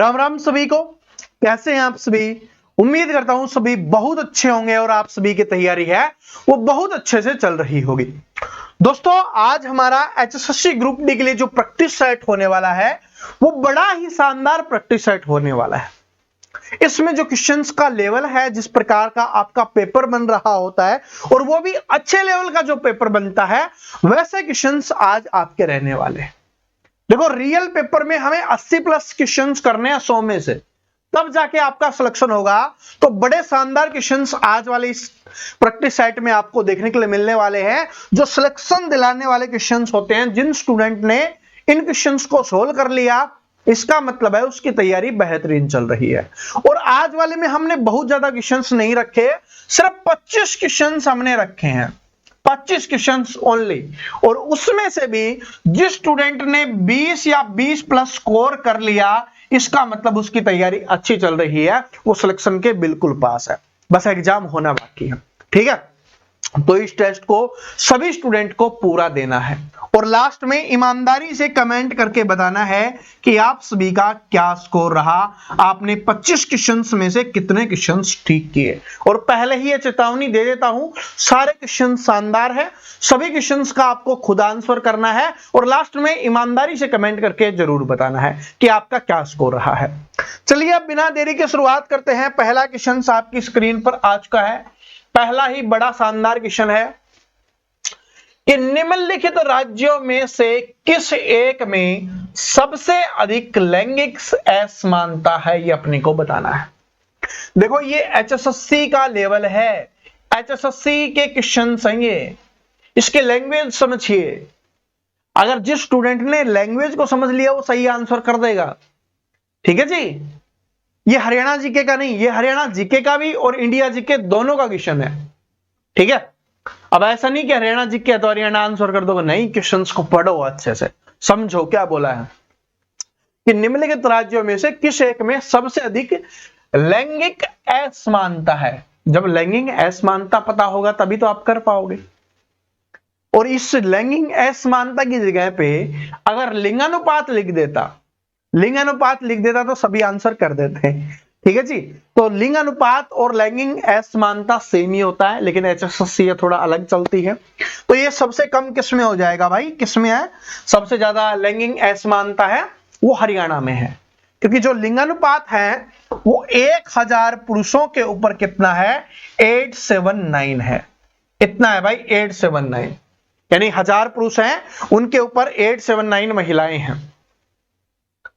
राम राम सभी को। कैसे हैं आप सभी? उम्मीद करता हूं सभी बहुत अच्छे होंगे और आप सभी की तैयारी है वो बहुत अच्छे से चल रही होगी। दोस्तों, आज हमारा एचएसएससी ग्रुप डी के लिए जो प्रैक्टिस सेट होने वाला है वो बड़ा ही शानदार प्रैक्टिस सेट होने वाला है। इसमें जो क्वेश्चंस का लेवल है, जिस प्रकार का आपका पेपर बन रहा होता है और वो भी अच्छे लेवल का जो पेपर बनता है, वैसे क्वेश्चंस आज आपके रहने वाले हैं। देखो, रियल पेपर में हमें 80 प्लस क्वेश्चंस करने हैं 100 में से, तब जाके आपका सिलेक्शन होगा। तो बड़े शानदार क्वेश्चंस आज वाले इस प्रैक्टिस सेट में आपको देखने के लिए मिलने वाले हैं, जो सिलेक्शन दिलाने वाले क्वेश्चंस होते हैं। जिन स्टूडेंट ने इन क्वेश्चंस को सोल्व कर लिया, इसका मतलब है उसकी तैयारी बेहतरीन चल रही है। और आज वाले में हमने बहुत ज्यादा क्वेश्चंस नहीं रखे, सिर्फ 25 क्वेश्चंस हमने रखे हैं, 25 क्वेश्चंस ओनली। और उसमें से भी जिस स्टूडेंट ने 20 या 20 प्लस स्कोर कर लिया, इसका मतलब उसकी तैयारी अच्छी चल रही है, वो सिलेक्शन के बिल्कुल पास है, बस एग्जाम होना बाकी है। ठीक है, तो इस टेस्ट को सभी स्टूडेंट को पूरा देना है और लास्ट में ईमानदारी से कमेंट करके बताना है कि आप सभी का क्या स्कोर रहा, आपने 25 क्वेश्चंस में से कितने क्वेश्चंस ठीक किए। और पहले ही ये चेतावनी दे देता हूं, सारे क्वेश्चन शानदार है, सभी क्वेश्चंस का आपको खुद आंसर करना है और लास्ट में ईमानदारी से कमेंट करके जरूर बताना है कि आपका क्या स्कोर रहा है। चलिए, अब बिना देरी के शुरुआत करते हैं। पहला क्वेश्चन आपकी स्क्रीन पर आ चुका है। पहला ही बड़ा शानदार क्वेश्चन है कि निम्नलिखित राज्यों में से किस एक में सबसे अधिक लैंगिक असमानता है, ये अपने को बताना है। देखो, ये एचएसएससी का लेवल है, एचएसएससी के क्वेश्चन हैं, इसके लैंग्वेज समझिए। अगर जिस स्टूडेंट ने लैंग्वेज को समझ लिया वो सही आंसर कर देगा। ठीक है जी, ये हरियाणा जीके का नहीं, ये हरियाणा जीके का भी और इंडिया जीके दोनों का क्वेश्चन है। ठीक है, अब ऐसा नहीं कि हरियाणा जीके है तो हरियाणा आंसर कर दोगे, नहीं, क्वेश्चंस को पढ़ो अच्छे से, समझो क्या बोला है कि निम्नलिखित राज्यों में से किस एक में सबसे अधिक लैंगिक असमानता है। जब लैंगिक असमानता पता होगा तभी तो आप कर पाओगे। और इस लैंगिक असमानता की जगह पे अगर लिंगानुपात लिख देता तो सभी आंसर कर देते हैं। ठीक है जी, तो लिंगानुपात और लैंगिक असमानता सेम ही होता है, लेकिन एचएसएससी थोड़ा अलग चलती है। तो ये सबसे कम किस में हो जाएगा भाई? किस में है सबसे ज्यादा लैंगिक असमानता है? वो हरियाणा में है, क्योंकि जो लिंगानुपात है वो 1000 पुरुषों के ऊपर कितना है? 879 है। इतना है भाई, 879, यानी 1000 पुरुष हैं, उनके ऊपर 879 महिलाएं हैं।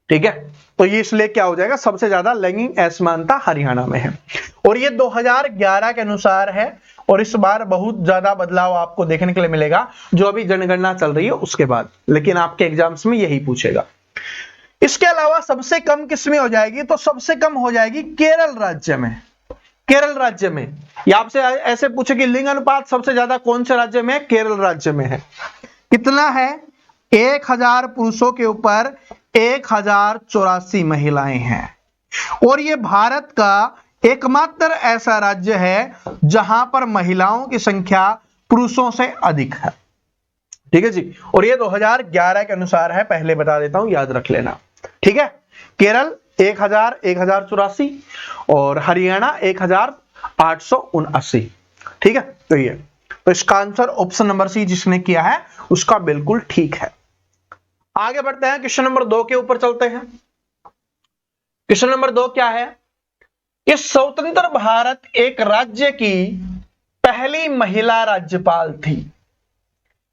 ठीक है, तो ये इसलिए क्या हो जाएगा, सबसे ज्यादा लैंगिक असमानता हरियाणा में है। और ये 2011 के अनुसार है, और इस बार बहुत ज्यादा बदलाव आपको देखने के लिए मिलेगा, जो अभी जनगणना चल रही है उसके बाद, लेकिन आपके एग्जाम्स में यही पूछेगा। इसके अलावा सबसे कम किसमें हो जाएगी? तो सबसे कम हो जाएगी केरल राज्य में। केरल राज्य में, या आपसे ऐसे पूछे कि लिंग अनुपात सबसे ज्यादा कौन से राज्य में है? केरल राज्य में है। कितना है? 1000 पुरुषों के ऊपर 1084 महिलाएं हैं। और ये भारत का एकमात्र ऐसा राज्य है जहां पर महिलाओं की संख्या पुरुषों से अधिक है। ठीक है जी, और ये 2011 के अनुसार है, पहले बता देता हूं, याद रख लेना। ठीक है, केरल 1000, 1084 और हरियाणा 1879। ठीक है, तो ये तो इसका आंसर ऑप्शन नंबर सी जिसने किया है उसका बिल्कुल ठीक है। आगे बढ़ते हैं, क्वेश्चन नंबर 2 के ऊपर चलते हैं। क्वेश्चन नंबर 2 क्या है कि स्वतंत्र भारत एक राज्य की पहली महिला राज्यपाल थी।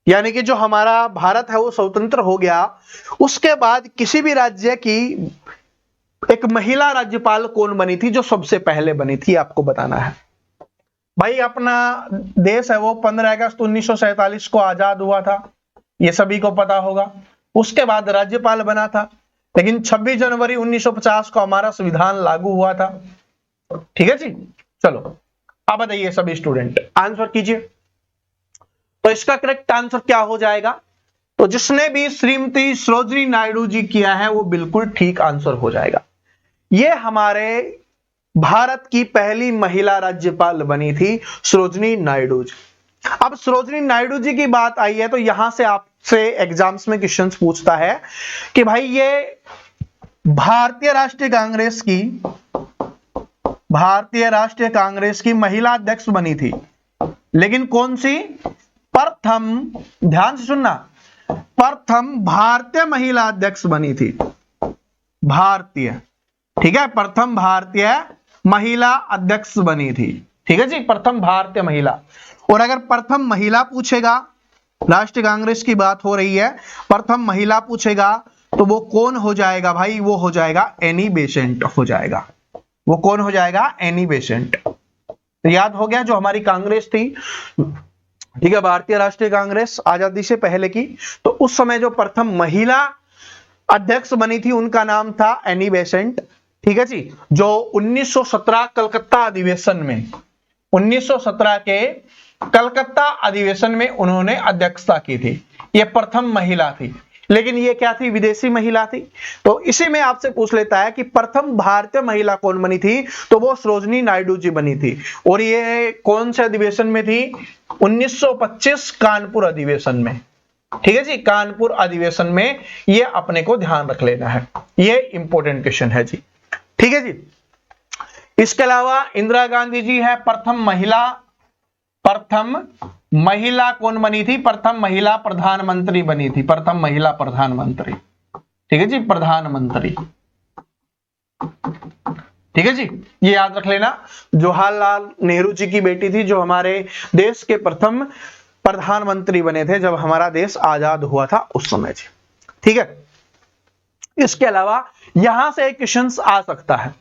यानी कि जो हमारा भारत है वो स्वतंत्र हो गया, उसके बाद किसी भी राज्य की एक महिला राज्यपाल कौन बनी थी, जो सबसे पहले बनी थी, आपको बताना है। भाई, अपना देश है वो 15 अगस्त 1947 को आजाद हुआ था, ये सभी को पता होगा। उसके बाद राज्यपाल बना था, लेकिन 26 जनवरी 1950 को हमारा संविधान लागू हुआ था। ठीक है जी, चलो अब बताइए सभी स्टूडेंट, आंसर कीजिए। तो इसका करेक्ट आंसर क्या हो जाएगा? तो जिसने भी श्रीमती सरोजिनी नायडू जी किया है वो बिल्कुल ठीक आंसर हो जाएगा। ये हमारे भारत की पहली महिला राज्यपाल बनी थी सरोजिनी नायडू जी। अब सरोजिनी नायडू जी की बात आई है तो यहां से आपसे एग्जाम्स में क्वेश्चंस पूछता है कि भाई ये भारतीय राष्ट्रीय कांग्रेस की महिला अध्यक्ष बनी थी, लेकिन कौन सी? प्रथम, ध्यान से सुनना, प्रथम भारतीय महिला अध्यक्ष बनी थी, भारतीय, ठीक है, प्रथम भारतीय महिला अध्यक्ष बनी थी, ठीक है जी, प्रथम भारतीय महिला। और अगर प्रथम महिला पूछेगा, राष्ट्रीय कांग्रेस की बात हो रही है, प्रथम महिला पूछेगा तो वो कौन हो जाएगा भाई? वो हो जाएगा एनी बेसेंट हो जाएगा। वो कौन हो जाएगा? Annie Besant. तो याद हो गया जो हमारी कांग्रेस थी, ठीक है, भारतीय राष्ट्रीय कांग्रेस आजादी से पहले की, तो उस समय जो प्रथम महिला अध्यक्ष बनी थी उनका नाम था एनी बेसेंट, ठीक है जी, जो 1917 कलकत्ता अधिवेशन में, 1917 के कलकत्ता अधिवेशन में उन्होंने अध्यक्षता की थी। यह प्रथम महिला थी, लेकिन ये क्या थी? विदेशी महिला थी। तो इसी में आपसे पूछ लेता है कि प्रथम भारतीय महिला कौन बनी थी, तो वो सरोजिनी नायडू जी बनी थी। और ये कौन से अधिवेशन में थी? 1925 कानपुर अधिवेशन में, ठीक है जी, कानपुर अधिवेशन में। ये अपने को ध्यान रख लेना है, ये इंपॉर्टेंट क्वेश्चन है जी, ठीक है जी। इसके अलावा इंदिरा गांधी जी है प्रथम महिला कौन बनी थी? प्रथम महिला प्रधानमंत्री बनी थी, प्रथम महिला प्रधानमंत्री, ठीक है जी, प्रधानमंत्री, ठीक है जी, ये याद रख लेना। जवाहरलाल नेहरू जी की बेटी थी, जो हमारे देश के प्रथम प्रधानमंत्री बने थे जब हमारा देश आजाद हुआ था उस समय जी, ठीक है। इसके अलावा यहां से एक क्वेश्चन आ सकता है,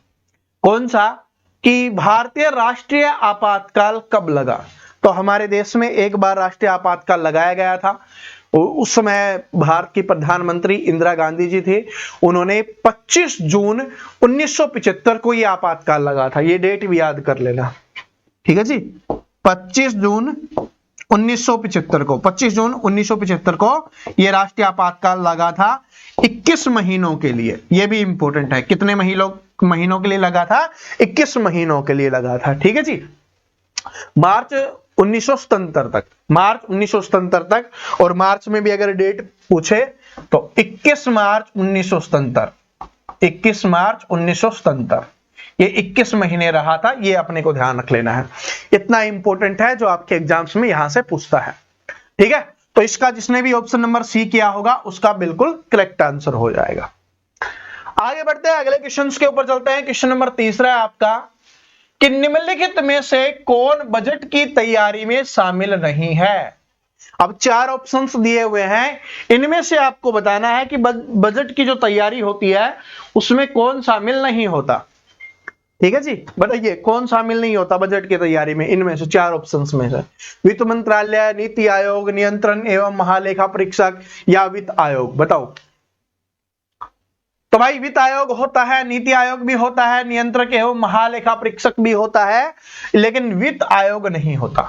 कौन सा? कि भारतीय राष्ट्रीय आपातकाल कब लगा? तो हमारे देश में एक बार राष्ट्रीय आपातकाल लगाया गया था। उस समय भारत की प्रधानमंत्री इंदिरा गांधी जी थे। उन्होंने 25 जून 1975 को यह आपातकाल लगा था। ये डेट भी याद कर लेना, ठीक है जी, 25 जून 1975 को, 25 जून 1975 को यह राष्ट्रीय आपातकाल लगा था 21 महीनों के लिए। यह भी इंपॉर्टेंट है, कितने महीनों के लिए लगा था? 21 महीनों के लिए लगा था, ठीक है जी। मार्च 1977 तक, मार्च 1977 तक, और मार्च में भी अगर डेट पूछे तो 21 मार्च 1977, 21 मार्च 1977, ये 21 महीने रहा था। ये अपने को ध्यान रख लेना है, इतना इंपॉर्टेंट है जो आपके एग्जाम्स में यहां से पूछता है, ठीक है। तो इसका जिसने भी ऑप्शन नंबर सी किया होगा उसका बिल्कुल करेक्ट आंसर हो जाएगा। आगे बढ़ते हैं, अगले क्वेश्चन के ऊपर चलते हैं। क्वेश्चन नंबर तीसरा है आपका कि निम्नलिखित में से कौन बजट की तैयारी में शामिल नहीं है? अब 4 ऑप्शंस दिए हुए हैं, इनमें से आपको बताना है कि बजट की जो तैयारी होती है उसमें कौन शामिल नहीं होता, ठीक है जी। बताइए कौन शामिल नहीं होता बजट की तैयारी में? इनमें से 4 ऑप्शंस में से वित्त मंत्रालय, नीति आयोग, नियंत्रण एवं महालेखा परीक्षक या वित्त आयोग, बताओ। तो भाई वित्त आयोग होता है, नीति आयोग भी होता है, नियंत्रक एवं महालेखा परीक्षक भी होता है, लेकिन वित्त आयोग नहीं होता।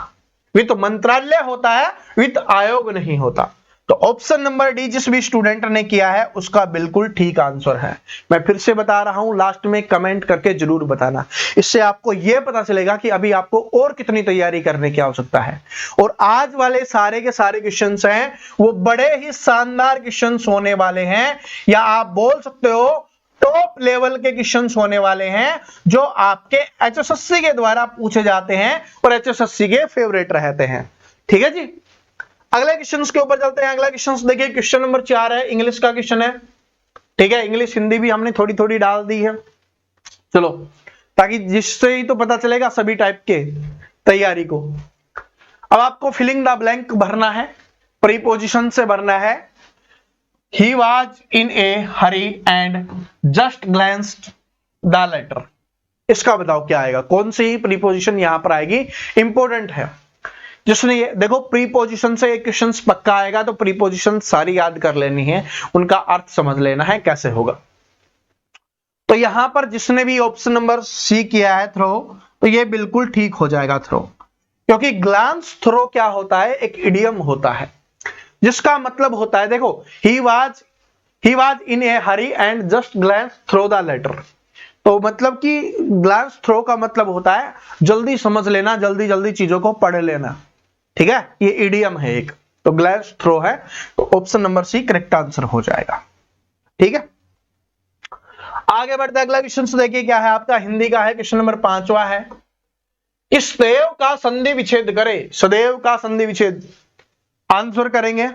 वित्त मंत्रालय होता है, वित्त आयोग नहीं होता। तो ऑप्शन नंबर डी जिस भी स्टूडेंट ने किया है उसका बिल्कुल ठीक आंसर है। मैं फिर से बता रहा हूं, लास्ट में कमेंट करके जरूर बताना, इससे आपको यह पता चलेगा कि अभी आपको और कितनी तैयारी करने की आवश्यकता है। और आज वाले सारे के सारे क्वेश्चंस हैं वो बड़े ही शानदार क्वेश्चंस होने वाले हैं, या आप बोल सकते हो टॉप लेवल के क्वेश्चंस होने वाले हैं, जो आपके एचएसएससी के द्वारा पूछे जाते हैं और एचएसएससी के फेवरेट रहते हैं, ठीक है जी। अगले क्वेश्चन के ऊपर चलते हैं। अगला क्वेश्चन देखिए, क्वेश्चन नंबर 4 है, इंग्लिश का क्वेश्चन है, ठीक है। इंग्लिश हिंदी भी हमने थोड़ी थोड़ी डाल दी है, चलो, ताकि जिससे ही तो पता चलेगा सभी टाइप के तैयारी को। अब आपको फिलिंग द ब्लैंक भरना है, प्रीपोजिशन से भरना है। He was in a hurry and just glanced the letter, इसका बताओ क्या आएगा, कौन सी प्रीपोजिशन यहां पर आएगी, इंपॉर्टेंट है। जिसने ये देखो प्रीपोजिशन से एक क्वेश्चन पक्का आएगा, तो प्रीपोजिशन सारी याद कर लेनी है, उनका अर्थ समझ लेना है कैसे होगा। तो यहां पर जिसने भी ऑप्शन नंबर सी किया है थ्रो, तो ये बिल्कुल ठीक हो जाएगा थ्रो, क्योंकि ग्लांस थ्रो क्या होता है, एक इडियम होता है जिसका मतलब होता है, देखो he was in a hurry and just glance throw the letter. तो मतलब कि ग्लांस थ्रो का मतलब होता है जल्दी समझ लेना, जल्दी जल्दी चीजों को पढ़ लेना, ठीक है, ये इडियम है एक। तो ग्लांस थ्रो है, तो option number C correct answer हो जाएगा, ठीक है। आगे बढ़ते अगला क्वेश्चन देखिए क्या है आपका, हिंदी का है, क्वेश्चन नंबर 5वां है। इस देव का संधि विच्छेद करे, सदैव का संधि विच्छेद आंसर करेंगे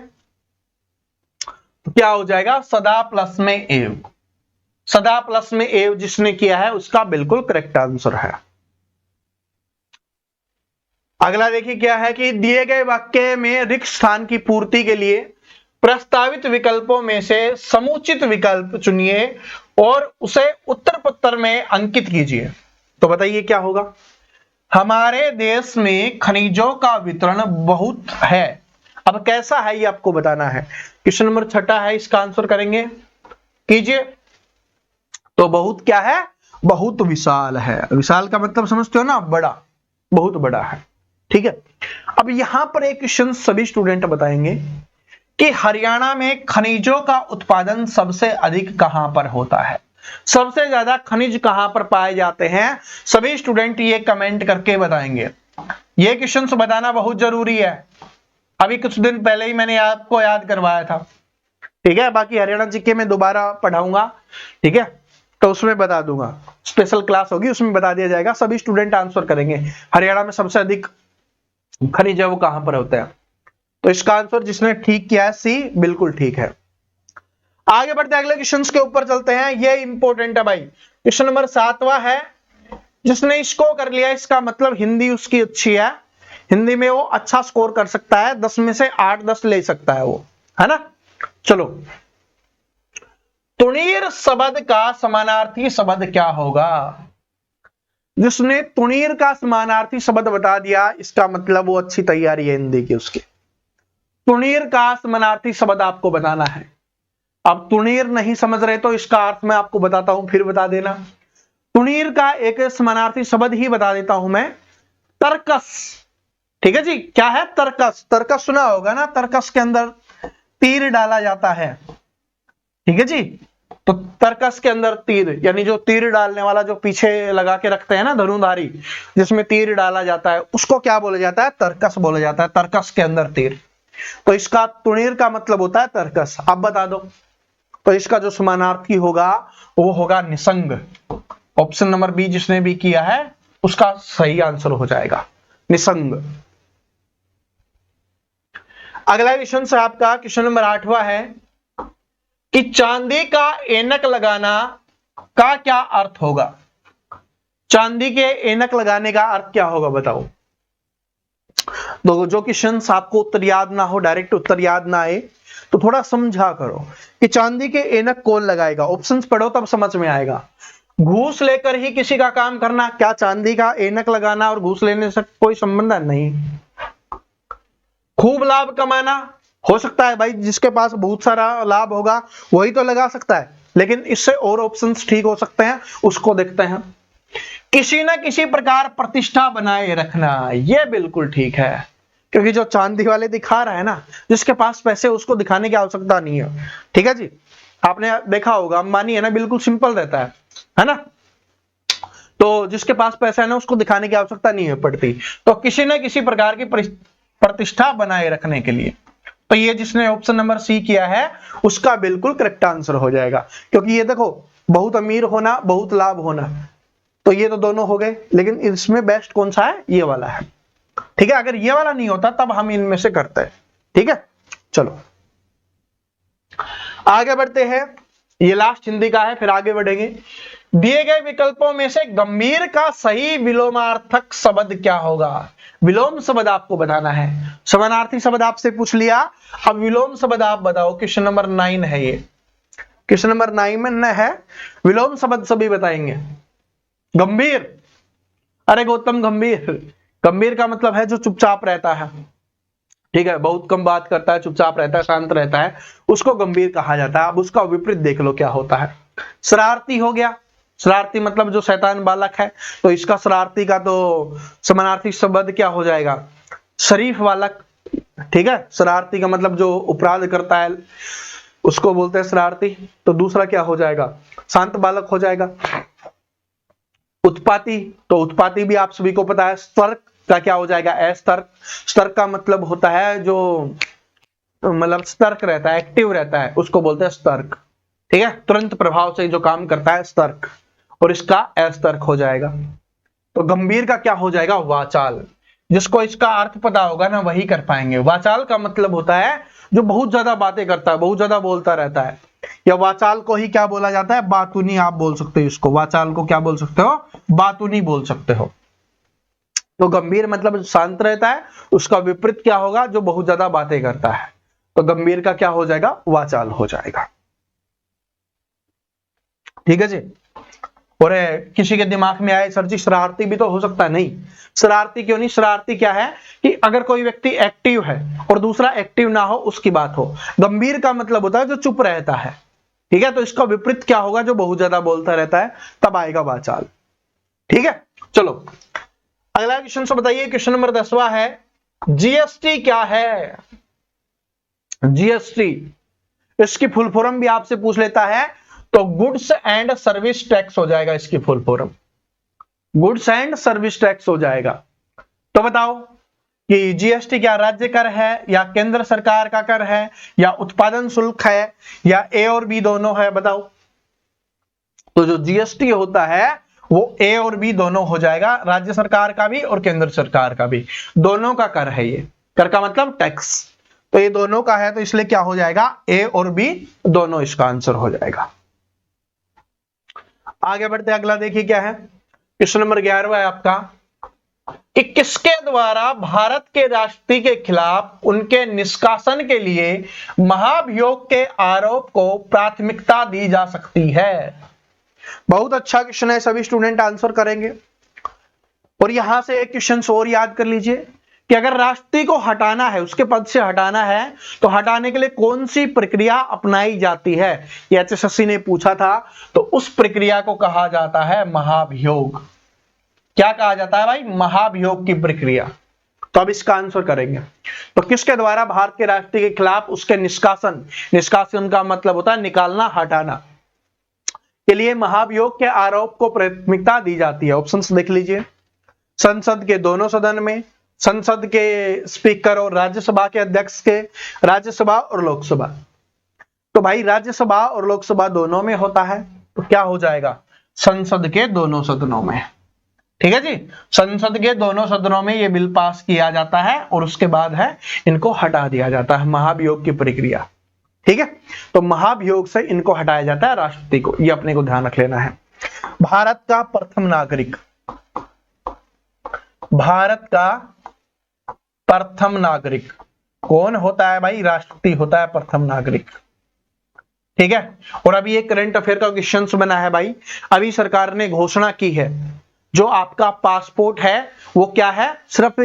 तो क्या हो जाएगा, सदा प्लस में एव। सदा प्लस में एव जिसने किया है उसका बिल्कुल करेक्ट आंसर है। अगला देखिए क्या है कि दिए गए वाक्य में रिक्त स्थान की पूर्ति के लिए प्रस्तावित विकल्पों में से समुचित विकल्प चुनिए और उसे उत्तर पत्र में अंकित कीजिए। तो बताइए क्या होगा। हमारे देश में खनिजों का वितरण बहुत है, अब कैसा है ये आपको बताना है। क्वेश्चन नंबर 6 है, इसका आंसर करेंगे, कीजिए। तो बहुत क्या है, बहुत विशाल है। विशाल का मतलब समझते हो ना, बड़ा, बहुत बड़ा है। ठीक है, अब यहां पर एक क्वेश्चन सभी स्टूडेंट बताएंगे कि हरियाणा में खनिजों का उत्पादन सबसे अधिक कहां पर होता है, सबसे ज्यादा खनिज कहां पर पाए जाते हैं। सभी स्टूडेंट ये कमेंट करके बताएंगे। ये क्वेश्चन बताना बहुत जरूरी है, अभी कुछ दिन पहले ही मैंने आपको याद करवाया था। ठीक है, बाकी हरियाणा जीके में दोबारा पढ़ाऊंगा, ठीक है, तो उसमें बता दूंगा, स्पेशल क्लास होगी उसमें बता दिया जाएगा। सभी स्टूडेंट आंसर करेंगे हरियाणा में सबसे अधिक खनिज है वो कहां पर होता है। तो इसका आंसर जिसने ठीक किया है सी, बिल्कुल ठीक है। आगे बढ़ते अगले क्वेश्चन के ऊपर चलते हैं, ये इंपॉर्टेंट है भाई। क्वेश्चन नंबर 7वां है, जिसने इसको कर लिया इसका मतलब हिंदी उसकी अच्छी है, हिंदी में वो अच्छा स्कोर कर सकता है, 10 में से 8-10 ले सकता है वो, है ना। चलो, तुणीर शब्द का समानार्थी शब्द क्या होगा। जिसने तुणीर का समानार्थी शब्द बता दिया इसका मतलब वो अच्छी तैयारी है हिंदी की उसकी। तुणीर का समानार्थी शब्द आपको बताना है। अब तुणीर नहीं समझ रहे तो इसका अर्थ मैं आपको बताता हूं, फिर बता देना। तुणीर का एक समानार्थी शब्द ही बता देता हूं मैं, तर्कस। ठीक है जी, क्या है, तर्कस। तर्कस सुना होगा ना, तर्कस के अंदर तीर डाला जाता है। ठीक है जी, तो तर्कस के अंदर तीर, यानी जो तीर डालने वाला जो पीछे लगा के रखते हैं ना धनुधारी, जिसमें तीर डाला जाता है उसको क्या बोला जाता है, तर्कस बोला जाता है। तर्कस के अंदर तीर, तो इसका तुणीर का मतलब होता है तर्कस। आप बता दो, तो इसका जो समानार्थी होगा वो होगा निसंग। ऑप्शन नंबर बी जिसने भी किया है उसका सही आंसर हो जाएगा, निसंग। अगला क्वेश्चन से आपका क्वेश्चन नंबर 8वां है कि चांदी का ऐनक लगाना का क्या अर्थ होगा। चांदी के ऐनक लगाने का अर्थ क्या होगा बताओ। तो जो क्वेश्चन आपको उत्तर याद ना हो, डायरेक्ट उत्तर याद ना आए, तो थोड़ा समझा करो कि चांदी के ऐनक कौन लगाएगा। ऑप्शंस पढ़ो तब समझ में आएगा। घूस लेकर ही किसी का काम करना, क्या चांदी का ऐनक लगाना और घूस लेने से कोई संबंध नहीं। खूब लाभ कमाना, हो सकता है भाई जिसके पास बहुत सारा लाभ होगा वही तो लगा सकता है, लेकिन इससे और ऑप्शंस ठीक हो सकते हैं, उसको देखते हैं। किसी न किसी प्रकार प्रतिष्ठा बनाए रखना, यह बिल्कुल ठीक है, क्योंकि जो चांदी वाले दिखा रहा है ना, जिसके पास पैसे उसको दिखाने की आवश्यकता नहीं है। ठीक है जी, आपने देखा होगा अंबानी है ना, बिल्कुल सिंपल रहता है ना, तो जिसके पास पैसा है ना उसको दिखाने की आवश्यकता नहीं है पड़ती। तो किसी न किसी प्रकार की प्रतिष्ठा बनाए रखने के लिए, तो ये जिसने ऑप्शन नंबर सी किया है उसका बिल्कुल करेक्ट आंसर हो जाएगा। क्योंकि ये देखो, बहुत अमीर होना, बहुत लाभ होना, तो ये तो दोनों हो गए, लेकिन इसमें बेस्ट कौन सा है, ये वाला है। ठीक है, अगर ये वाला नहीं होता तब हम इनमें से करते हैं। ठीक है, चलो आगे बढ़ते हैं, ये लास्ट हिंदी का है, फिर आगे बढ़ेंगे। दिए गए विकल्पों में से गंभीर का सही विलोमार्थक शब्द क्या होगा। विलोम शब्द आपको बताना है, समानार्थी शब्द आपसे पूछ लिया, अब विलोम शब्द आप बताओ। क्वेश्चन नंबर 9 है ये, क्वेश्चन नंबर 9 में है विलोम शब्द सभी बताएंगे। गंभीर, अरे गौतम गंभीर, गंभीर का मतलब है जो चुपचाप रहता है। ठीक है, बहुत कम बात करता है, चुपचाप रहता है, शांत रहता है, उसको गंभीर कहा जाता है। अब उसका विपरीत देख लो क्या होता है। शरारती हो गया, शरारती मतलब जो शैतान बालक है, तो इसका शरारती का तो समानार्थी शब्द क्या हो जाएगा, शरीफ बालक। ठीक है, शरारती का मतलब जो अपराध करता है उसको बोलते हैं शरारती। तो दूसरा क्या हो जाएगा, शांत बालक हो जाएगा। उत्पाती, तो उत्पाती भी आप सभी को पता है। सतर्क का क्या हो जाएगा, असतर्क। सतर्क का मतलब होता है जो मतलब सतर्क रहता है, एक्टिव रहता है, उसको बोलते हैं सतर्क। ठीक है, तुरंत प्रभाव से जो काम करता है स्तर्क, और इसका अस्तर्क हो जाएगा। तो गंभीर का क्या हो जाएगा, वाचाल। जिसको इसका अर्थ पता होगा ना वही कर पाएंगे। वाचाल का मतलब होता है जो बहुत ज्यादा बातें करता है, बहुत ज्यादा बोलता रहता है, या वाचाल को ही क्या बोला जाता है, बातूनी आप बोल सकते हो इसको। वाचाल को क्या बोल सकते हो, बातूनी बोल सकते हो। तो गंभीर मतलब शांत रहता है, उसका विपरीत क्या होगा, जो बहुत ज्यादा बातें करता है। तो गंभीर का क्या हो जाएगा, वाचाल हो जाएगा। ठीक है जी। और किसी के दिमाग में आए सर जी शरारती भी तो हो सकता है, नहीं शरारती क्यों नहीं, शरारती क्या है कि अगर कोई व्यक्ति एक्टिव है और दूसरा एक्टिव ना हो उसकी बात हो। गंभीर का मतलब होता है जो चुप रहता है, ठीक है। तो इसका विपरीत क्या होगा, जो बहुत ज्यादा बोलता रहता है, तब आएगा वाचाल। ठीक है, चलो अगला क्वेश्चन से बताइए। क्वेश्चन नंबर 10वां है, जीएसटी क्या है। जीएसटी इसकी फुल फॉर्म भी आपसे पूछ लेता है, तो गुड्स एंड सर्विस टैक्स हो जाएगा इसकी full form, goods and service tax हो जाएगा। तो बताओ कि जीएसटी क्या राज्य कर है या केंद्र सरकार का कर है या उत्पादन शुल्क है या ए और बी दोनों है, बताओ। तो जो जीएसटी होता है वो ए और बी दोनों हो जाएगा, राज्य सरकार का भी और केंद्र सरकार का भी, दोनों का कर है ये। कर का मतलब टैक्स, तो ये दोनों का है, तो इसलिए क्या हो जाएगा, ए और बी दोनों इसका आंसर हो जाएगा। आगे बढ़ते अगला देखिए क्या है। क्वेश्चन नंबर 11वां है आपका, कि किसके द्वारा भारत के राष्ट्रपति के खिलाफ उनके निष्कासन के लिए महाभियोग के आरोप को प्राथमिकता दी जा सकती है। बहुत अच्छा क्वेश्चन है, सभी स्टूडेंट आंसर करेंगे। और यहां से एक क्वेश्चन और याद कर लीजिए कि अगर राष्ट्रपति को हटाना है, उसके पद से हटाना है, तो हटाने के लिए कौन सी प्रक्रिया अपनाई जाती है, ये एचएसएससी ने पूछा था। तो उस प्रक्रिया को कहा जाता है महाभियोग। क्या कहा जाता है भाई, महाभियोग की प्रक्रिया। तो अब इसका आंसर करेंगे। तो किसके द्वारा भारत के राष्ट्रपति के खिलाफ उसके निष्कासन, निष्कासन का मतलब होता है निकालना, हटाना के लिए महाभियोग के आरोप को प्राथमिकता दी जाती है। ऑप्शंस देख लीजिए। संसद के दोनों सदन में, संसद के स्पीकर और राज्यसभा के अध्यक्ष के, राज्यसभा और लोकसभा। तो भाई राज्यसभा और लोकसभा दोनों में होता है, तो क्या हो जाएगा, संसद के दोनों सदनों में। ठीक है जी, संसद के दोनों सदनों में ये बिल पास किया जाता है और उसके बाद है इनको हटा दिया जाता है, महाभियोग की प्रक्रिया। ठीक है, तो महाभियोग से इनको हटाया जाता है राष्ट्रपति को, ये अपने को ध्यान रख लेना है। भारत का प्रथम नागरिक, भारत का प्रथम नागरिक कौन होता है भाई, राष्ट्रपति होता है प्रथम नागरिक। ठीक है, और अभी एक करंट अफेयर का क्वेश्चन बना है भाई, अभी सरकार ने घोषणा की है जो आपका पासपोर्ट है वो क्या है, सिर्फ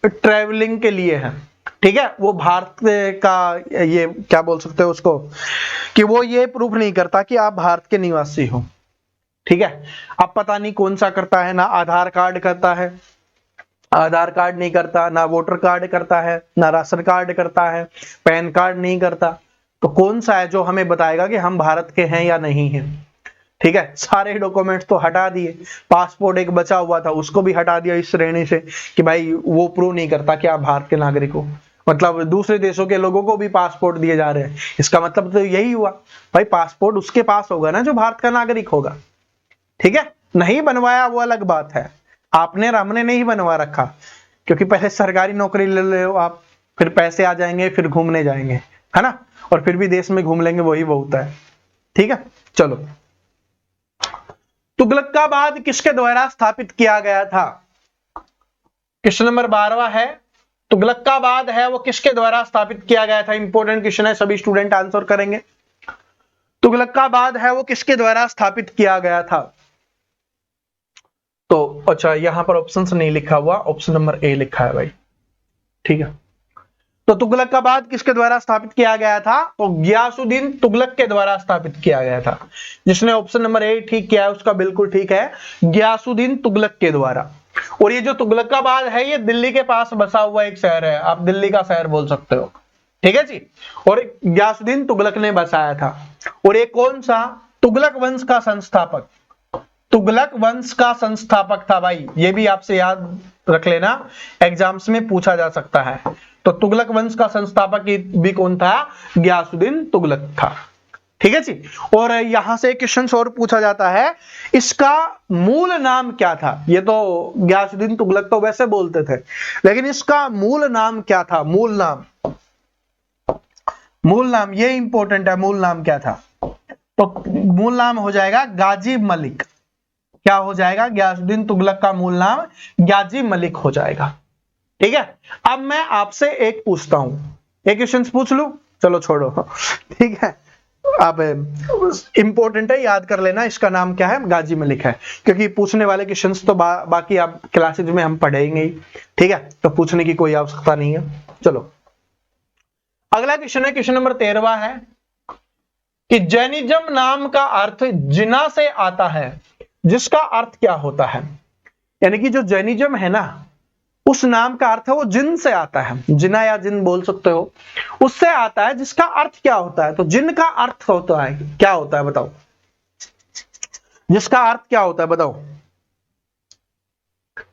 ट्रैवलिंग के लिए है। ठीक है, वो भारत का ये क्या बोल सकते हो उसको, कि वो ये प्रूफ नहीं करता कि आप भारत के निवासी हो। ठीक है, अब पता नहीं कौन सा करता है, ना आधार कार्ड करता है, आधार कार्ड नहीं करता, ना वोटर कार्ड करता है, ना राशन कार्ड करता है, पैन कार्ड नहीं करता। तो कौन सा है जो हमें बताएगा कि हम भारत के हैं या नहीं हैं। ठीक है, सारे डॉक्यूमेंट्स तो हटा दिए, पासपोर्ट एक बचा हुआ था उसको भी हटा दिया इस श्रेणी से कि भाई वो प्रूव नहीं करता कि आप भारत के नागरिक हो। मतलब दूसरे देशों के लोगों को भी पासपोर्ट दिए जा रहे हैं, इसका मतलब तो यही हुआ भाई पासपोर्ट उसके पास होगा ना जो भारत का नागरिक होगा। ठीक है, नहीं बनवाया वो अलग बात है, आपने और हमने नहीं बनवा रखा, क्योंकि पहले सरकारी नौकरी ले लो आप, फिर पैसे आ जाएंगे, फिर घूमने जाएंगे, है ना, और फिर भी देश में घूम लेंगे, वही बहुत है। ठीक है, चलो तुगलकाबाद किसके द्वारा स्थापित किया गया था। क्वेश्चन नंबर 12वां है, तुगलकाबाद है वो किसके द्वारा स्थापित किया गया था। इंपॉर्टेंट क्वेश्चन है, सभी स्टूडेंट आंसर करेंगे। तुगलकाबाद है वो किसके द्वारा स्थापित किया गया था। तो अच्छा यहां पर ऑप्शंस नहीं लिखा हुआ, ऑप्शन नंबर ए लिखा है भाई। ठीक है, तो तुगलकाबाद किसके द्वारा स्थापित किया गया था, तो गियासुद्दीन तुगलक के द्वारा स्थापित किया गया था। जिसने ऑप्शन नंबर ए ठीक किया है उसका बिल्कुल ठीक है, गियासुद्दीन तुगलक के द्वारा। और ये जो तुगलकाबाद है ये दिल्ली के पास बसा हुआ एक शहर है, आप दिल्ली का शहर बोल सकते हो। ठीक है जी, और गियासुद्दीन तुगलक ने बसाया था। और ये कौन सा, तुगलक वंश का संस्थापक, तुगलक वंश का संस्थापक था भाई, ये भी आपसे याद रख लेना, एग्जाम्स में पूछा जा सकता है। तो तुगलक वंश का संस्थापक भी कौन था, गियासुद्दीन तुगलक था। ठीक है जी। और यहां से क्वेश्चन और पूछा जाता है, इसका मूल नाम क्या था। ये तो गयासुद्दीन तुगलक तो वैसे बोलते थे, लेकिन इसका मूल नाम क्या था। मूल नाम ये इंपॉर्टेंट है। मूल नाम क्या था, तो मूल नाम हो जाएगा गाजी मलिक। क्या हो जाएगा, गयासुद्दीन तुगलक का मूल नाम गाजी मलिक हो जाएगा। ठीक है। अब मैं आपसे एक पूछता हूं, एक क्वेश्चन पूछ लूं, चलो छोड़ो, ठीक है। अब इंपॉर्टेंट है, याद कर लेना, इसका नाम क्या है, गाजी मलिक है, क्योंकि पूछने वाले क्वेश्चंस तो बाकी आप क्लासेज में हम पढ़ेंगे ही। ठीक है, तो पूछने की कोई आवश्यकता नहीं है। चलो अगला क्वेश्चन है, क्वेश्चन नंबर 13 है कि जैनिज्म नाम का अर्थ जिना से आता है, जिसका अर्थ क्या होता है। यानी कि जो जैनिज्म है ना, उस नाम का अर्थ है वो जिन से आता है, जिना या जिन बोल सकते हो, उससे आता है, जिसका अर्थ क्या होता है। तो जिन का अर्थ होता है क्या होता है बताओ, जिसका अर्थ क्या होता है बताओ।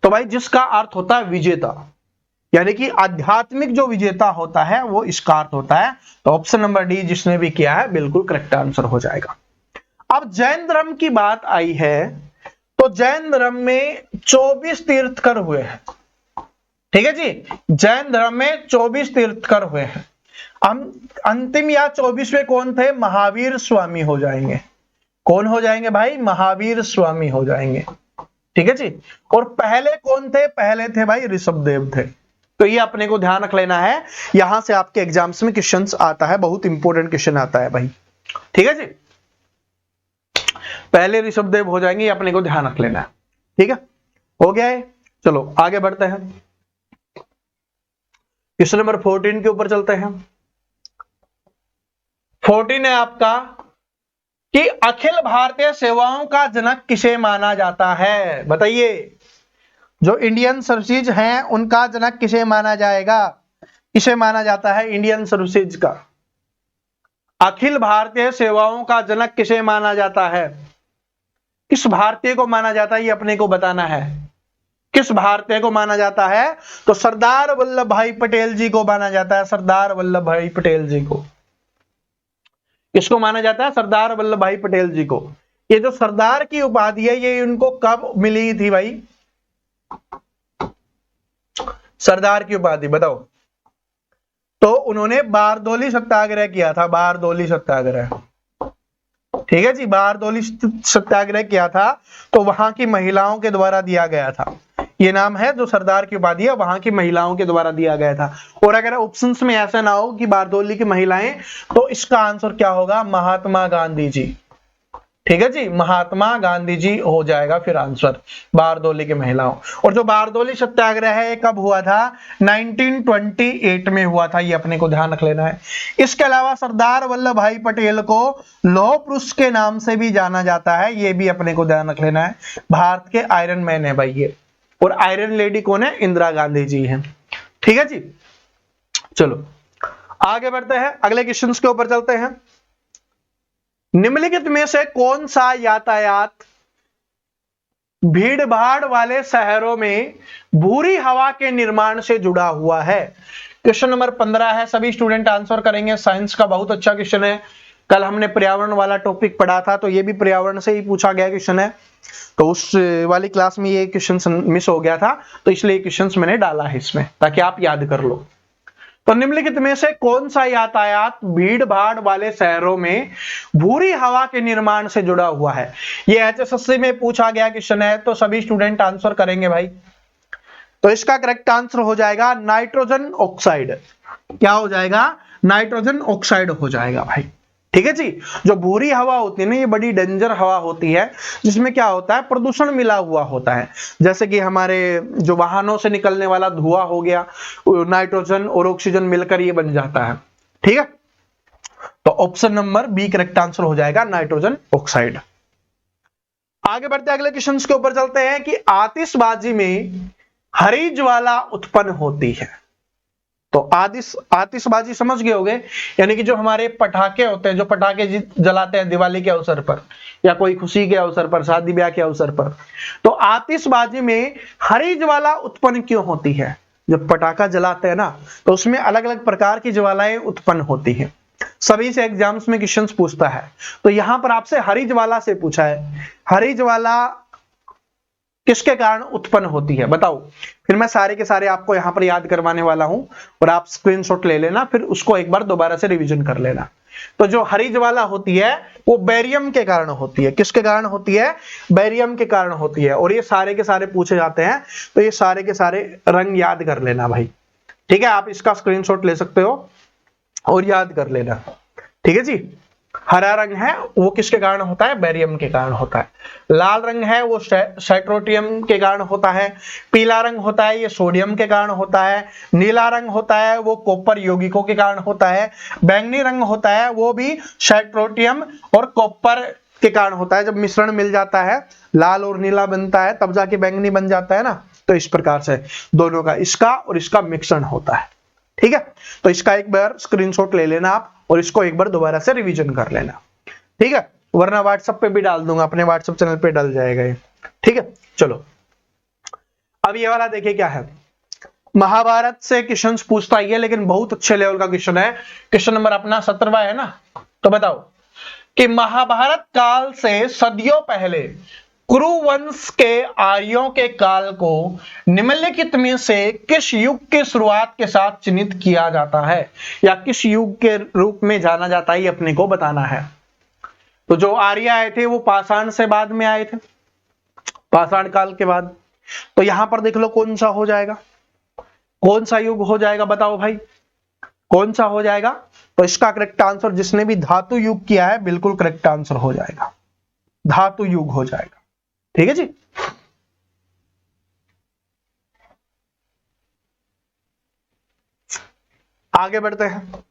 तो भाई जिसका अर्थ होता है विजेता, यानी कि आध्यात्मिक जो विजेता होता है वो इसका अर्थ होता है। तो ऑप्शन नंबर डी जिसने भी किया है बिल्कुल करेक्ट आंसर हो जाएगा। अब जैन धर्म की बात आई है, तो जैन धर्म में 24 तीर्थकर हुए हैं। ठीक है जी, जैन धर्म में 24 तीर्थकर हुए हैं। अंतिम या 24वें कौन थे, महावीर स्वामी हो जाएंगे। कौन हो जाएंगे भाई, महावीर स्वामी हो जाएंगे। ठीक है जी। और पहले कौन थे, पहले थे भाई ऋषभदेव थे। तो ये अपने को ध्यान रख लेना है, यहां से आपके एग्जाम्स में क्वेश्चंस आता है, बहुत इंपॉर्टेंट क्वेश्चन आता है भाई। ठीक है जी, पहले ऋषभदेव हो जाएंगे, ये अपने को ध्यान रख लेना है। ठीक है, हो गया है। चलो आगे बढ़ते हैं, क्वेश्चन नंबर 14 के ऊपर चलते हैं। 14 है आपका कि अखिल भारतीय सेवाओं का जनक किसे माना जाता है। बताइए, जो इंडियन सर्विसेज हैं उनका जनक किसे माना जाएगा, किसे माना जाता है इंडियन सर्विसेज का। अखिल भारतीय सेवाओं का जनक किसे माना जाता है, किस भारतीय को माना जाता है, ये अपने को बताना है। किस भारतीय को माना जाता है, तो सरदार वल्लभ भाई पटेल जी को माना जाता है। सरदार वल्लभ भाई पटेल जी को, किसको माना जाता है, सरदार वल्लभ भाई पटेल जी को। ये जो सरदार की उपाधि है ये उनको कब मिली थी भाई, सरदार की उपाधि बताओ। तो उन्होंने बारदोली सत्याग्रह किया था, बारदोली सत्याग्रह। ठीक है जी, बारदोली सत्याग्रह किया था, तो वहां की महिलाओं के द्वारा दिया गया था। ये नाम है जो सरदार की उपाधि है, वहां की महिलाओं के द्वारा दिया गया था। और अगर ऑप्शंस में ऐसा ना हो कि बारदोली की महिलाएं, तो इसका आंसर क्या होगा, महात्मा गांधी जी। ठीक है जी, महात्मा गांधी जी हो जाएगा फिर आंसर, बारदोली की महिलाओं। और जो बारदोली सत्याग्रह है कब हुआ था, 1928 में हुआ था, ये अपने को ध्यान रख लेना है। इसके अलावा सरदार वल्लभ भाई पटेल को लौह पुरुष के नाम से भी जाना जाता है, ये भी अपने को ध्यान रख लेना है। भारत के आयरन मैन है भाई ये, और आयरन लेडी कौन है, इंदिरा गांधी जी हैं। ठीक है जी, चलो आगे बढ़ते हैं, अगले क्वेश्चन के ऊपर चलते हैं। निम्नलिखित में से कौन सा यातायात भीड़ भाड़ वाले शहरों में भूरी हवा के निर्माण से जुड़ा हुआ है। क्वेश्चन नंबर 15 है, सभी स्टूडेंट आंसर करेंगे। साइंस का बहुत अच्छा क्वेश्चन है, कल हमने पर्यावरण वाला टॉपिक पढ़ा था, तो ये भी पर्यावरण से ही पूछा गया क्वेश्चन है। तो उस वाली क्लास में ये क्वेश्चन मिस हो गया था, तो इसलिए क्वेश्चन मैंने डाला है इसमें ताकि आप याद कर लो। तो निम्नलिखित में से कौन सा यातायात भीड़ भाड़ वाले शहरों में भूरी हवा के निर्माण से जुड़ा हुआ है। ये एचएसएससी में पूछा गया क्वेश्चन है, तो सभी स्टूडेंट आंसर करेंगे भाई। तो इसका करेक्ट आंसर हो जाएगा नाइट्रोजन ऑक्साइड। क्या हो जाएगा, नाइट्रोजन ऑक्साइड हो जाएगा भाई। ठीक है जी, जो भूरी हवा होती है ना, ये बड़ी डेंजर हवा होती है, जिसमें क्या होता है, प्रदूषण मिला हुआ होता है। जैसे कि हमारे जो वाहनों से निकलने वाला धुआं हो गया, नाइट्रोजन और ऑक्सीजन मिलकर ये बन जाता है। ठीक है, तो option number B correct answer हो जाएगा, नाइट्रोजन ऑक्साइड। आगे बढ़ते अगले क्वेश्चन के ऊपर चलते हैं कि आतिशबाजी में हरी ज्वाला उत्पन्न होती है। तो आतिशबाजी समझ गए होंगे, यानी कि जो हमारे पटाखे होते हैं, जो पटाखे जलाते हैं दिवाली के अवसर पर या कोई खुशी के अवसर पर, शादी ब्याह के अवसर पर। तो आतिशबाजी में हरी ज्वाला उत्पन्न क्यों होती है। जब पटाखा जलाते हैं ना, तो उसमें अलग अलग प्रकार की ज्वालाएं उत्पन्न होती हैं। सभी से एग्जाम्स में क्वेश्चंस पूछता है। तो यहां पर आपसे हरिज्वाला से पूछा है, हरिज्वाला किसके कारण उत्पन्न होती है बताओ। फिर मैं सारे के सारे आपको यहां पर याद करवाने वाला हूं और आप स्क्रीनशॉट ले लेना, फिर उसको एक बार दोबारा से रिवीजन कर लेना। तो जो हरिज्वाला होती है वो बेरियम के कारण होती है। किसके कारण होती है? बेरियम के कारण होती है। और ये सारे के सारे पूछे जाते हैं, तो ये सारे के सारे रंग याद कर लेना भाई, ठीक है। आप इसका स्क्रीनशॉट ले सकते हो और याद कर लेना, ठीक है जी। हरा रंग है वो किसके कारण होता है? बेरियम के कारण होता है। लाल रंग है वो साइट्रोटियम के कारण होता है। पीला रंग होता है ये सोडियम के कारण होता है। नीला रंग होता है वो कॉपर यौगिकों के कारण होता है। बैंगनी रंग होता है वो भी साइट्रोटियम और कॉपर के कारण होता है। जब मिश्रण मिल जाता है, लाल और नीला बनता है, तब जाके बैंगनी बन जाता है ना। तो इस प्रकार से दोनों का, इसका और इसका मिश्रण होता है, ठीक है। तो इसका एक बार स्क्रीनशॉट ले लेना आप और इसको एक बार दोबारा से रिवीजन कर लेना, ठीक है। वरना व्हाट्सएप पे भी डाल दूंगा, अपने व्हाट्सएप चैनल पे डल जाएगा ये, ठीक है। चलो अब ये वाला देखिए क्या है। महाभारत से क्वेश्चन पूछता ही है, लेकिन बहुत अच्छे लेवल का क्वेश्चन है। क्वेश्चन नंबर अपना 17वां है ना। तो बताओ कि महाभारत काल से सदियों पहले कुरु वंश के आर्यों के काल को निम्नलिखित में से किस युग की शुरुआत के साथ चिन्हित किया जाता है, या किस युग के रूप में जाना जाता है, ये अपने को बताना है। तो जो आर्य आए थे वो पाषाण से बाद में आए थे, पाषाण काल के बाद। तो यहां पर देख लो कौन सा हो जाएगा, कौन सा युग हो जाएगा बताओ भाई, कौन सा हो जाएगा। तो इसका करेक्ट आंसर जिसने भी धातु युग किया है बिल्कुल करेक्ट आंसर हो जाएगा, धातु युग हो जाएगा, ठीक है जी। आगे बढ़ते हैं।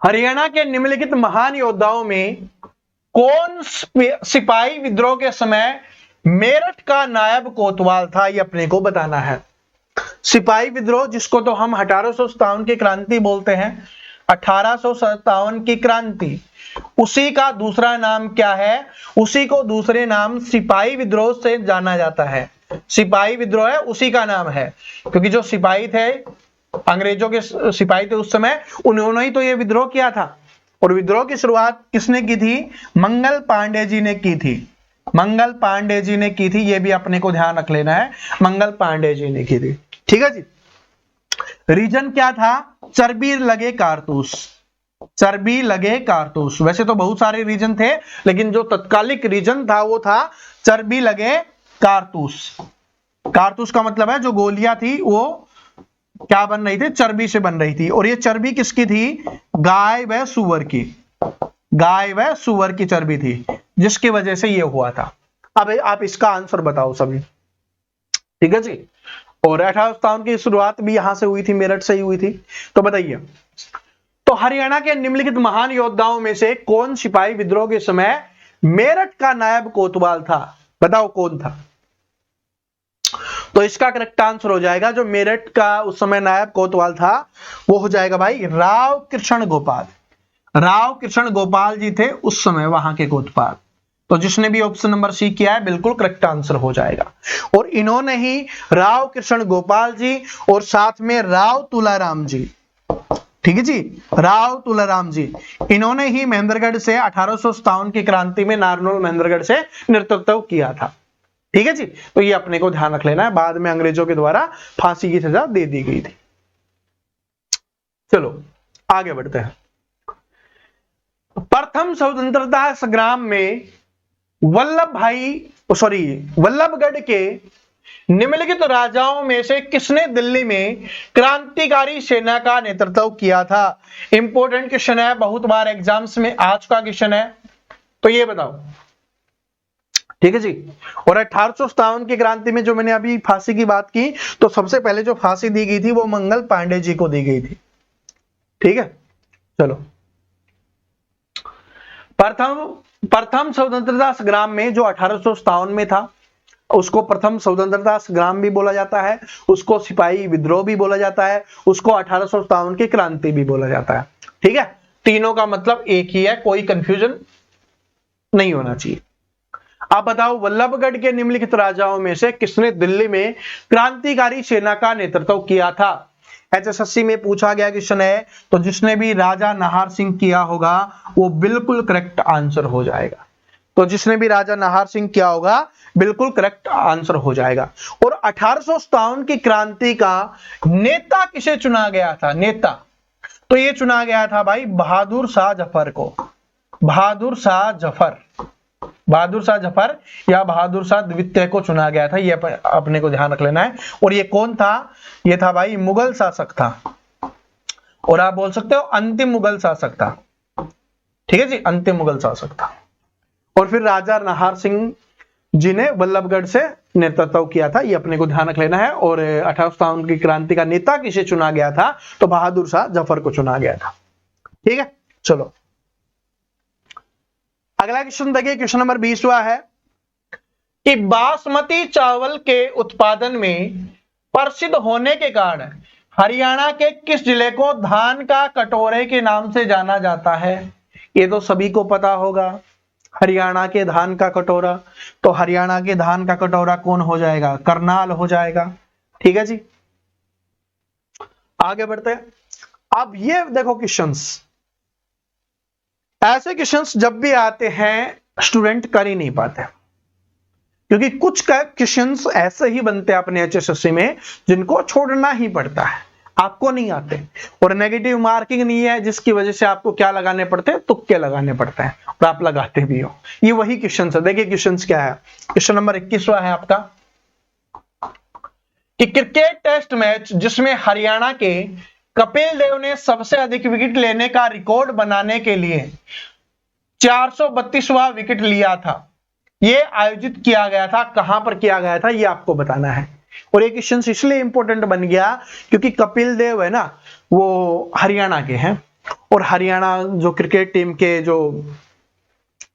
हरियाणा के निम्नलिखित महान योद्धाओं में कौन सिपाही विद्रोह के समय मेरठ का नायब कोतवाल था, ये अपने को बताना है। सिपाही विद्रोह जिसको तो हम 1857 की क्रांति बोलते हैं, 1857 की क्रांति, उसी का दूसरा नाम क्या है? उसी को दूसरे नाम सिपाही विद्रोह से जाना जाता है। सिपाही विद्रोह है उसी का नाम है, क्योंकि जो सिपाही थे, अंग्रेजों के सिपाही थे उस समय, उन्होंने ही तो ये विद्रोह किया था। और विद्रोह की शुरुआत किसने की थी? मंगल पांडे जी ने की थी, मंगल पांडे जी ने की थी। ये भी अपने को ध्यान रख लेना है, मंगल पांडे जी ने की थी, ठीक है जी। रीजन क्या था? चर्बी लगे कारतूस, चर्बी लगे कारतूस। वैसे तो बहुत सारे रीजन थे, लेकिन जो तत्कालिक रीजन था वो था चर्बी लगे कारतूस। कारतूस का मतलब है जो गोलियां थी वो क्या बन रही थी? चर्बी से बन रही थी। और ये चर्बी किसकी थी? गाय व सुअर की, गाय व सुअर की चर्बी थी, जिसकी वजह से ये हुआ था। अब आप इसका आंसर बताओ सभी, ठीक है जी। और 1857 की शुरुआत भी यहां से हुई थी, मेरठ से ही हुई थी। तो बताइए, तो हरियाणा के निम्नलिखित महान योद्धाओं में से कौन सिपाही विद्रोह के समय मेरठ का नायब कोतवाल था? बताओ कौन था। तो इसका करेक्ट आंसर हो जाएगा, जो मेरठ का उस समय नायब कोतवाल था वो हो जाएगा भाई राव कृष्ण गोपाल। राव कृष्ण गोपाल जी थे उस समय वहां के कोतवाल। तो जिसने भी ऑप्शन नंबर सी किया है बिल्कुल करेक्ट आंसर हो जाएगा। और इन्होंने ही, राव कृष्ण गोपाल जी और साथ में राव तुलाराम जी, ठीक है जी, राव तुलाराम जी, इन्होंने ही महेंद्रगढ़ से 1857 की क्रांति में नारनौल महेंद्रगढ़ से नेतृत्व किया था, ठीक है जी। तो ये अपने को ध्यान रख लेना है, बाद में अंग्रेजों के द्वारा फांसी की सजा दे दी गई थी। चलो आगे बढ़ते हैं। प्रथम स्वतंत्रता संग्राम में वल्लभगढ़ के निम्नलिखित राजाओं में से किसने दिल्ली में क्रांतिकारी सेना का नेतृत्व किया था? इंपॉर्टेंट क्वेश्चन है, बहुत बार एग्जाम्स में आ चुका क्वेश्चन है, तो ये बताओ, ठीक है जी। और 1857 की क्रांति में जो मैंने अभी फांसी की बात की, तो सबसे पहले जो फांसी दी गई थी वो मंगल पांडे जी को दी गई थी, ठीक है। चलो, प्रथम स्वतंत्रता संग्राम में जो 1857 में था उसको प्रथम स्वतंत्रता संग्राम भी बोला जाता है, उसको सिपाही विद्रोह भी बोला जाता है, उसको 1857 की क्रांति भी बोला जाता है, ठीक है। तीनों का मतलब एक ही है, कोई कंफ्यूजन नहीं होना चाहिए। आप बताओ, वल्लभगढ़ के निम्नलिखित राजाओं में से किसने दिल्ली में क्रांतिकारी सेना का नेतृत्व किया था? एचएसएससी में पूछा गया क्वेश्चन है, तो जिसने भी राजा नाहर सिंह किया होगा वो बिल्कुल करेक्ट आंसर हो जाएगा। तो जिसने भी राजा नाहर सिंह किया होगा बिल्कुल करेक्ट आंसर हो जाएगा। और 1857 की क्रांति का नेता किसे चुना गया था? नेता, तो ये चुना गया था भाई बहादुर शाह जफर को। बहादुर शाह जफर, बहादुर शाह जफर या बहादुर शाह द्वितीय को चुना गया था, ये अपने को ध्यान रख लेना है। और ये कौन था? ये था भाई मुगल शासक था, और आप बोल सकते हो अंतिम मुगल शासक था। ठीक है जी, अंतिम मुगल शासक था। और फिर राजा नाहर सिंह जी ने बल्लभगढ़ से नेतृत्व किया था, ये अपने को ध्यान रख लेना है। और 1857 की क्रांति का नेता किसे चुना गया था? तो बहादुर शाह जफर को चुना गया था। ठीक है, चलो अगला क्वेश्चन देखिए, क्वेश्चन नंबर 20वां है कि बासमती चावल के उत्पादन में प्रसिद्ध होने के कारण हरियाणा के किस जिले को धान का कटोरे के नाम से जाना जाता है? ये तो सभी को पता होगा, हरियाणा के धान का कटोरा। तो हरियाणा के धान का कटोरा कौन हो जाएगा? करनाल हो जाएगा। ठीक है जी, आगे बढ़ते हैं। अब ये देखो क्वेश्चंस, ऐसे क्वेश्चंस जब भी आते हैं स्टूडेंट कर ही नहीं पाते, क्योंकि कुछ क्वेश्चंस ऐसे ही बनते हैं अपने एचएसएससी में जिनको छोड़ना ही पड़ता है, आपको नहीं आते। और नेगेटिव मार्किंग नहीं है जिसकी वजह से आपको क्या लगाने पड़ते हैं? तुक्के लगाने पड़ते हैं, और आप लगाते भी हो। ये वही क्वेश्चन है। देखिए क्वेश्चन क्या है, क्वेश्चन नंबर 21वां है आपका कि क्रिकेट टेस्ट मैच जिसमें हरियाणा के कपिल देव ने सबसे अधिक विकेट लेने का रिकॉर्ड बनाने के लिए 432वां विकेट लिया था, यह आयोजित किया गया था, कहां पर किया गया था, यह आपको बताना है। और ये क्वेश्चन इसलिए इंपॉर्टेंट बन गया क्योंकि कपिल देव है ना, वो हरियाणा के हैं, और हरियाणा जो क्रिकेट टीम के जो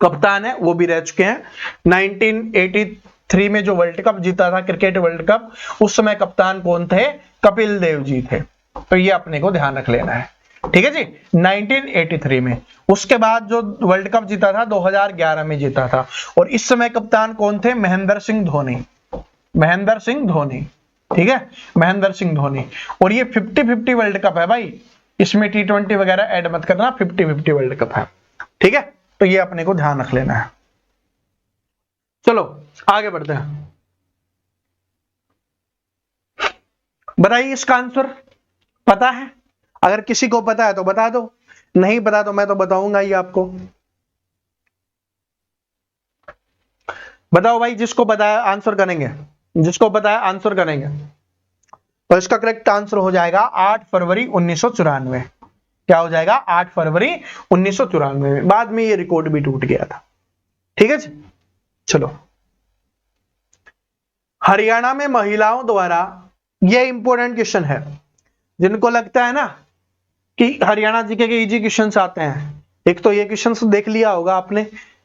कप्तान है वो भी रह चुके हैं। 1983 में जो वर्ल्ड कप जीता था, क्रिकेट वर्ल्ड कप, उस समय कप्तान कौन थे? कपिल देव जी थे। तो ये अपने को ध्यान रख लेना है। ठीक है जी, 1983 में। उसके बाद जो वर्ल्ड कप जीता था 2011 में जीता था, और इस समय कप्तान कौन थे? महेंद्र सिंह धोनी। महेंद्र सिंह धोनी, ठीक है, महेंद्र सिंह धोनी। और ये 50-50 वर्ल्ड कप है भाई, इसमें T20 वगैरह ऐड मत करना, 50-50 वर्ल्ड कप है। ठीक है, तो ये अपने को ध्यान रख लेना है। चलो आगे बढ़ते हैं, बताइए इसका आंसर पता है? अगर किसी को पता है तो बता दो, नहीं पता तो मैं तो बताऊंगा ही आपको। बताओ भाई, जिसको पता है आंसर करेंगे, जिसको पता है आंसर करेंगे। तो इसका करेक्ट आंसर हो जाएगा 8 फरवरी 1994। क्या हो जाएगा? 8 फरवरी 1994 में। बाद में ये रिकॉर्ड भी टूट गया था। ठीक है जी, चलो हरियाणा में महिलाओं द्वारा, ये इंपॉर्टेंट क्वेश्चन है, जिनको लगता है ना कि हरियाणा जीके के इजी क्वेश्चंस आते हैं, एक तो ये क्वेश्चंस देख लिया होगा आपने,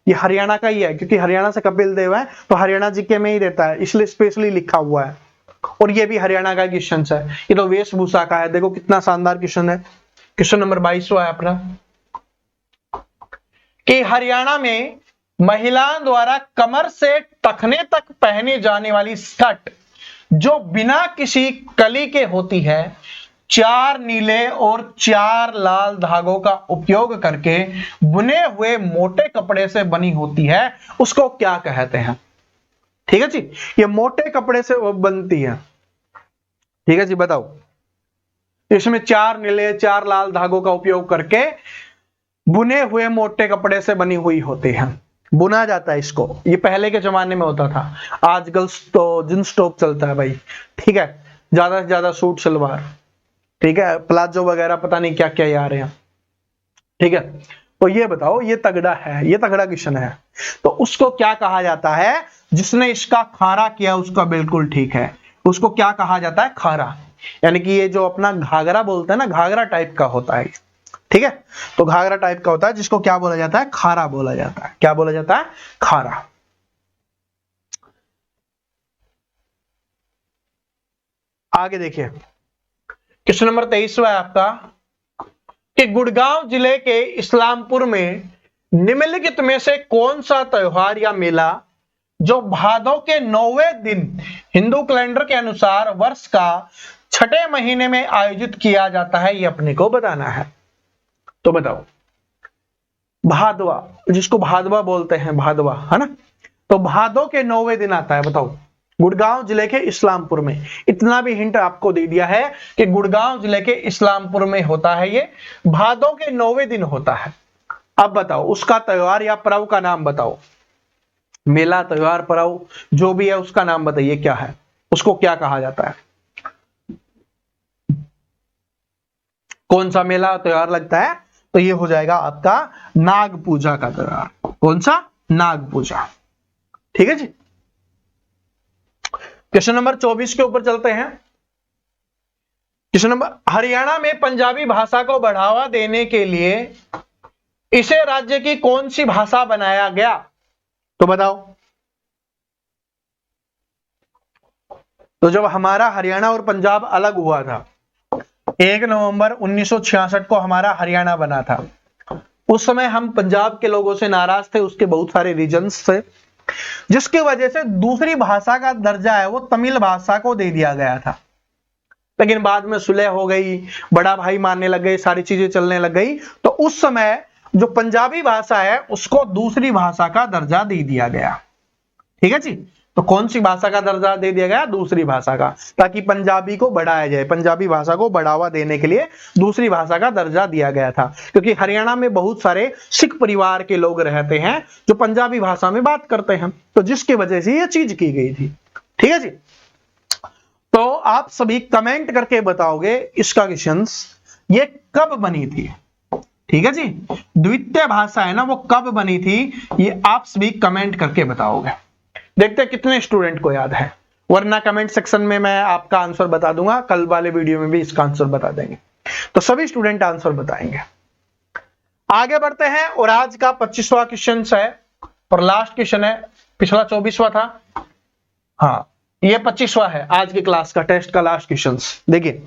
ये हरियाणा का ही है क्योंकि हरियाणा से कपिल देव है, तो हरियाणा जीके में ही रहता है, इसलिए स्पेशली लिखा हुआ है। और ये भी हरियाणा का क्वेश्चन है, ये तो वेशभूषा का है। देखो कितना शानदार क्वेश्चन है। क्वेश्चन नंबर 22वां है अपना कि हरियाणा में महिलाओं द्वारा कमर से टखने तक पहने जाने वाली स्कर्ट जो बिना किसी कली के होती है, 4 नीले और 4 लाल धागों का उपयोग करके बुने हुए मोटे कपड़े से बनी होती है, उसको क्या कहते हैं? ठीक है जी, ये मोटे कपड़े से वो बनती है। ठीक है जी, बताओ। इसमें 4 नीले 4 लाल धागों का उपयोग करके बुने हुए मोटे कपड़े से बनी हुई होती है, बुना जाता है इसको। ये पहले के जमाने में होता था, आजकल तो जींस टॉप चलता है भाई। ठीक है, ज्यादा से ज्यादा सूट सलवार, ठीक है, प्लाजो वगैरह पता नहीं क्या क्या आ रहे हैं। ठीक है, तो ये बताओ, ये तगड़ा है, ये तगड़ा क्वेश्चन है। तो उसको क्या कहा जाता है? जिसने इसका खारा किया उसका बिल्कुल ठीक है, उसको क्या कहा जाता है? खारा। यानी कि ये जो अपना घाघरा बोलते हैं ना, घाघरा टाइप का होता है। ठीक है, तो घाघरा टाइप का होता है, जिसको क्या बोला जाता है? खारा बोला जाता है। क्या बोला जाता है? खारा। आगे देखिए, क्वेश्चन नंबर 23वां है आपका कि गुड़गांव जिले के इस्लामपुर में निम्नलिखित में से कौन सा त्योहार या मेला जो भादों के 9वें दिन हिंदू कैलेंडर के अनुसार वर्ष का छठे महीने में आयोजित किया जाता है, ये अपने को बताना है। तो बताओ, भादवा, जिसको भादवा बोलते हैं, भादवा, है ना। तो भादो के 9वें दिन आता है, बताओ, गुड़गांव जिले के इस्लामपुर में। इतना भी हिंट आपको दे दिया है कि गुड़गांव जिले के इस्लामपुर में होता है, ये भादो के 9वें दिन होता है। अब बताओ उसका त्योहार या पर्व का नाम बताओ, मेला, त्योहार, पर्व जो भी है उसका नाम बताइए, क्या है, उसको क्या कहा जाता है, कौन सा मेला त्योहार लगता है। तो ये हो जाएगा आपका नाग पूजा का त्योहार। कौन सा? नाग पूजा। ठीक है जी। क्वेश्चन नंबर 24 के ऊपर चलते हैं। क्वेश्चन नंबर, हरियाणा में पंजाबी भाषा को बढ़ावा देने के लिए इसे राज्य की कौन सी भाषा बनाया गया? तो बताओ। तो जब हमारा हरियाणा और पंजाब अलग हुआ था, 1 नवंबर 1966 को हमारा हरियाणा बना था, उस समय हम पंजाब के लोगों से नाराज थे, उसके बहुत सारे रीजंस थे, जिसकी वजह से दूसरी भाषा का दर्जा है वो तमिल भाषा को दे दिया गया था। लेकिन बाद में सुलह हो गई, बड़ा भाई मानने लग गए, सारी चीजें चलने लग गई, तो उस समय जो पंजाबी भाषा है उसको दूसरी भाषा का दर्जा दे दिया गया। ठीक है जी। तो कौन सी भाषा का दर्जा दे दिया गया? दूसरी भाषा का, ताकि पंजाबी को बढ़ाया जाए, पंजाबी भाषा को बढ़ावा देने के लिए दूसरी भाषा का दर्जा दिया गया था। क्योंकि हरियाणा में बहुत सारे सिख परिवार के लोग रहते हैं जो पंजाबी भाषा में बात करते हैं, तो जिसकी वजह से ये चीज की गई थी। ठीक है जी। तो आप सभी कमेंट करके बताओगे इसका क्वेश्चन, ये कब बनी थी। ठीक है जी। द्वितीय भाषा है ना, वो कब बनी थी, ये आप सभी कमेंट करके बताओगे। देखते हैं कितने स्टूडेंट को याद है, वरना कमेंट सेक्शन में मैं आपका आंसर बता दूंगा, कल वाले वीडियो में भी इसका आंसर बता देंगे, तो सभी स्टूडेंट आंसर बताएंगे। आगे बढ़ते हैं और आज का 25वां क्वेश्चन है और लास्ट क्वेश्चन है, पिछला 24वां था, हाँ ये 25वां है आज की क्लास का टेस्ट का लास्ट क्वेश्चन। देखिए,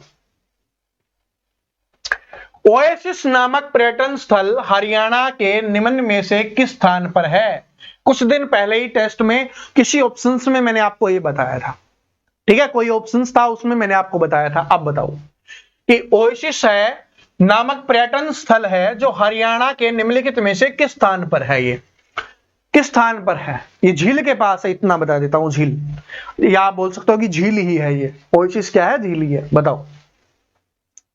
ओएसिस नामक पर्यटन स्थल हरियाणा के निम्न में से किस स्थान पर है? कुछ दिन पहले ही टेस्ट में किसी ऑप्शंस में मैंने आपको ये बताया था। ठीक है, कोई ऑप्शंस था उसमें मैंने आपको बताया था। अब बताओ कि ओएसिस है नामक पर्यटन स्थल है जो हरियाणा के निम्नलिखित में से किस स्थान पर है, ये किस स्थान पर है? ये झील के पास है, इतना बता देता हूं, झील, या आप बोल सकते हो कि झील ही है ये। ओएसिस क्या है? झील ही है। बताओ,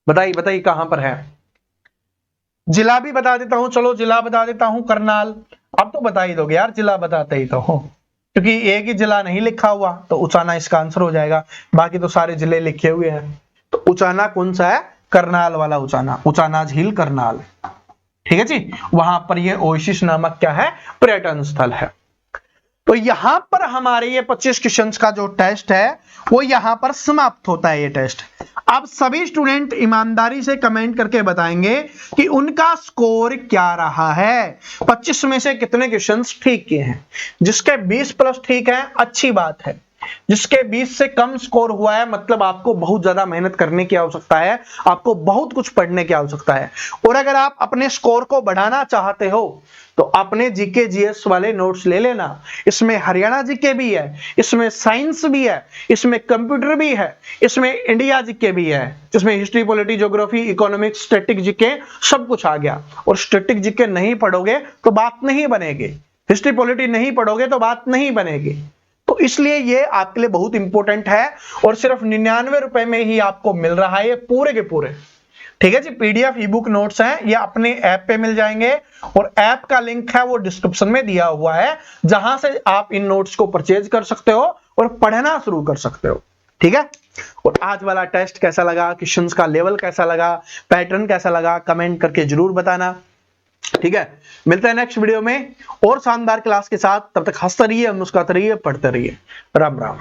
बताइए बताइए कहां पर है। जिला भी बता देता हूं, चलो जिला बता देता हूं, करनाल। अब तो बता ही दोगे यार, जिला बताते ही तो हो, क्योंकि एक ही जिला नहीं लिखा हुआ, तो उचाना इसका आंसर हो जाएगा, बाकी तो सारे जिले लिखे हुए हैं। तो उचाना कौन सा है? करनाल वाला उचाना, उचाना झील करनाल। ठीक है जी, वहां पर ये ओएसिस नामक क्या है? पर्यटन स्थल है। तो यहां पर हमारे ये 25 क्वेश्चंस का जो टेस्ट है वो यहां पर समाप्त होता है, ये टेस्ट। अब सभी स्टूडेंट ईमानदारी से कमेंट करके बताएंगे कि उनका स्कोर क्या रहा है, 25 में से कितने क्वेश्चंस ठीक किए हैं। जिसके 20 प्लस ठीक है, अच्छी बात है। जिसके 20 से कम स्कोर हुआ है, मतलब आपको बहुत ज्यादा मेहनत करने की आवश्यकता है, आपको बहुत कुछ पढ़ने की आवश्यकता है। और अगर आप अपने स्कोर को बढ़ाना चाहते हो तो अपने जीके जीएस वाले नोट्स ले लेना। इसमें हरियाणा जीके भी है, इसमें साइंस भी है, इसमें कंप्यूटर भी है, इसमें इंडिया जीके भी है, जिसमें history, polity, geography, economics, static GK सब कुछ आ गया। और स्टैटिक जीके नहीं पढ़ोगे तो बात नहीं बनेगी, हिस्ट्री पॉलिटी नहीं पढ़ोगे तो बात नहीं बनेगी। तो इसलिए ये आपके लिए बहुत इंपॉर्टेंट है और सिर्फ 99 रुपए में ही आपको मिल रहा है ये पूरे के पूरे। ठीक है जी, पीडीएफ ई बुक नोट्स हैं, ये अपने ऐप पे मिल जाएंगे और ऐप का लिंक है वो डिस्क्रिप्शन में दिया हुआ है, जहां से आप इन नोट्स को परचेज कर सकते हो और पढ़ना शुरू कर सकते हो। ठीक है, और आज वाला टेस्ट कैसा लगा, क्वेश्चंस का लेवल कैसा लगा, पैटर्न कैसा लगा, कमेंट करके जरूर बताना। ठीक है, मिलते हैं नेक्स्ट वीडियो में और शानदार क्लास के साथ। तब तक हंसते रहिए, मुस्कुराते रहिए, पढ़ते रहिए। राम राम।